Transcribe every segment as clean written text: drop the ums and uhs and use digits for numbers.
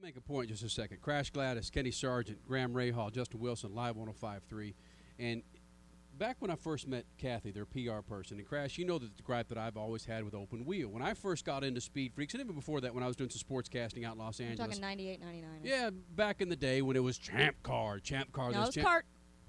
Make a point just a second. Crash Gladys, Kenny Sargent, Graham Rahal, Justin Wilson, Live 105.3. And back when I first met Kathy, their PR person, and Crash, you know the gripe that I've always had with open wheel. When I first got into Speed Freaks, and even before that when I was doing some sports casting out in Los Angeles. You're talking 98, 99. Yeah, back in the day when it was Champ Car. No, it was Cart.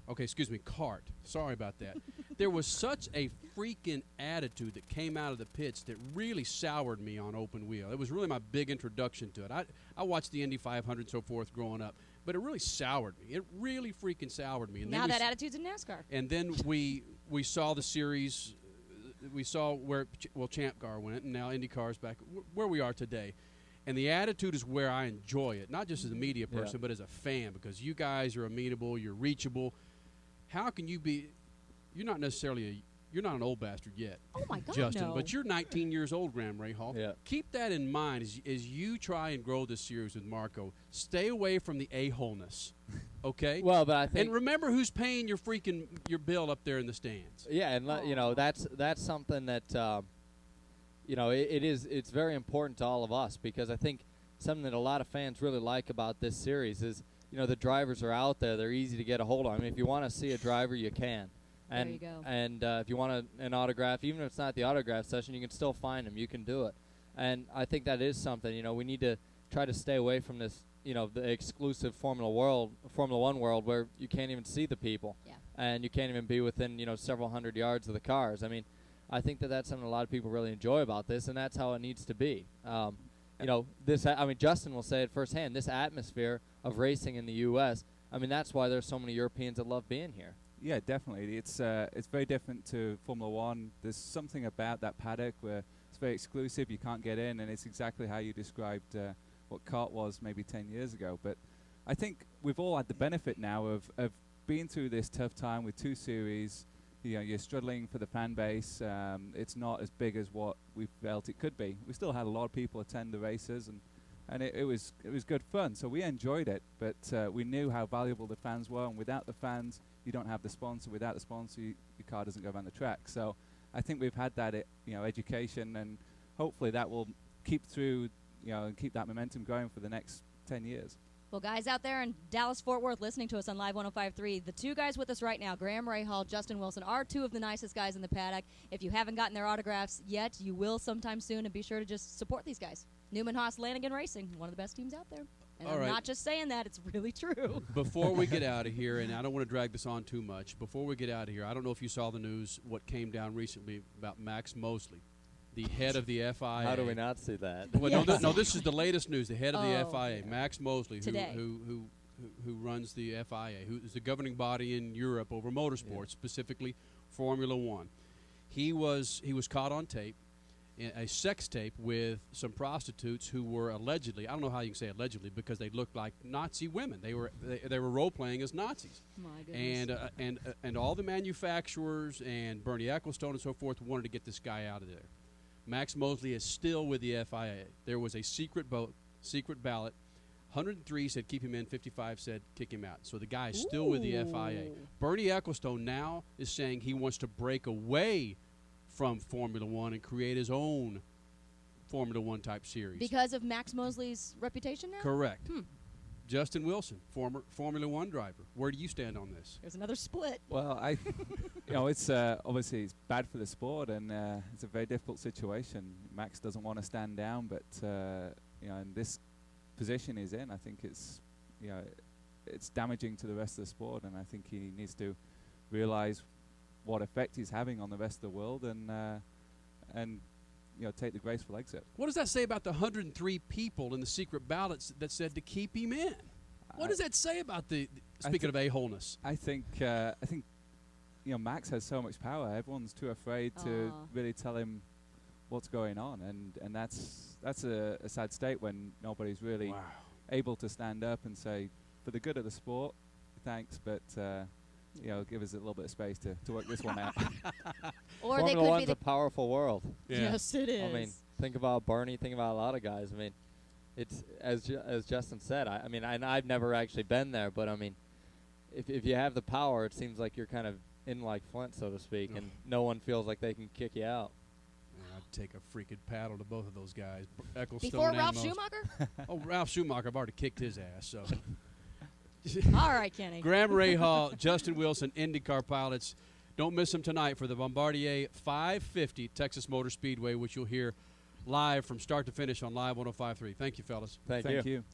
Okay, excuse me, Cart. Sorry about that. There was such a freaking attitude that came out of the pits that really soured me on open wheel. It was really my big introduction to it. I watched the Indy 500 and so forth growing up, but it really soured me. It really freaking soured me. And now that attitude's in NASCAR. And then we saw the series. We saw where, Champ Car went, and now IndyCar's back where we are today. And the attitude is where I enjoy it, not just as a media person, but as a fan, because you guys are amenable, you're reachable. How can you be? You're not necessarily you're not an old bastard yet. Oh my God, Justin, no. but you're 19 years old, Graham Rahal. Yeah. Keep that in mind as you try and grow this series with Marco. Stay away from the a-holeness, okay? Well, but I think, and remember who's paying your bill up there in the stands. yeah, and you know that's something that you know it's very important to all of us, because I think something that a lot of fans really like about this series is, you know, the drivers are out there. They're easy to get a hold of. I mean, if you want to see a driver, you can. And, there you go. And if you want an autograph, even if it's not the autograph session, you can still find them. You can do it. And I think that is something, you know, we need to try to stay away from this, you know, the exclusive Formula One world where you can't even see the people. Yeah. And you can't even be within, you know, several hundred yards of the cars. I mean, I think that that's something a lot of people really enjoy about this, and that's how it needs to be. You know, I mean, Justin will say it firsthand, this atmosphere of racing in the U.S., I mean, that's why there's so many Europeans that love being here. Yeah, definitely. It's very different to Formula One. There's something about that paddock where it's very exclusive. You can't get in, and it's exactly how you described what kart was maybe 10 years ago. But I think we've all had the benefit now of being through this tough time with two series. You know, you're struggling for the fan base. It's not as big as what we felt it could be. We still had a lot of people attend the races, and it was good fun. So we enjoyed it, but we knew how valuable the fans were, and without the fans, you don't have the sponsor. Without the sponsor, your car doesn't go around the track. So I think we've had that, you know, education, and hopefully that will keep through, you know, and keep that momentum going for the next 10 years. Well, guys out there in Dallas-Fort Worth listening to us on Live 105.3, the two guys with us right now, Graham Rahal, Justin Wilson, are two of the nicest guys in the paddock. If you haven't gotten their autographs yet, you will sometime soon, and be sure to just support these guys. Newman, Haas, Lanigan Racing, one of the best teams out there. And All I'm right. not just saying that, it's really true. Before we get out of here, and I don't want to drag this on too much, before we get out of here, I don't know if you saw the news, what came down recently about Max Mosley, the head of the FIA. How do we not see that? Well, Yes. no, this is the latest news. The head of the FIA, yeah. Max Mosley, Today. who runs the FIA, who is the governing body in Europe over motorsports, specifically Formula One. He was caught on tape, a sex tape with some prostitutes who were allegedly, I don't know how you can say allegedly, because they looked like Nazi women. They were role playing as Nazis. My goodness. And all the manufacturers and Bernie Ecclestone and so forth wanted to get this guy out of there. Max Mosley is still with the FIA. There was a secret ballot. 103 said keep him in, 55 said kick him out. So the guy is still with the FIA. Bernie Ecclestone now is saying he wants to break away from Formula One and create his own Formula One type series. Because of Max Mosley's reputation now? Correct. Justin Wilson, former Formula One driver. Where do you stand on this? There's another split. Well, you know, it's obviously it's bad for the sport, and it's a very difficult situation. Max doesn't want to stand down, but you know, in this position he's in, I think it's, you know, it's damaging to the rest of the sport, and I think he needs to realize what effect he's having on the rest of the world, and you know, take the graceful exit. What does that say about the 103 people in the secret ballots that said to keep him in? What does that say about speaking of a-holeness? I think you know, Max has so much power. Everyone's too afraid to really tell him what's going on, and that's a sad state when nobody's really able to stand up and say, for the good of the sport, thanks, but you know, give us a little bit of space to work this one out. Or Formula they could One's be a powerful world. Yes, it is. I mean, think about Bernie. Think about a lot of guys. I mean, it's as Justin said. I mean, I've never actually been there, but I mean, if you have the power, it seems like you're kind of in like Flint, so to speak, and no one feels like they can kick you out. take a freaking paddle to both of those guys. Ecclestone Before and Ralph Mos- Schumacher? Oh, Ralph Schumacher, I've already kicked his ass. So, All right, Kenny. Graham Rahal, Justin Wilson, IndyCar pilots. Don't miss them tonight for the Bombardier 550 Texas Motor Speedway, which you'll hear live from start to finish on Live 105.3. Thank you, fellas. Thank Thank you. you.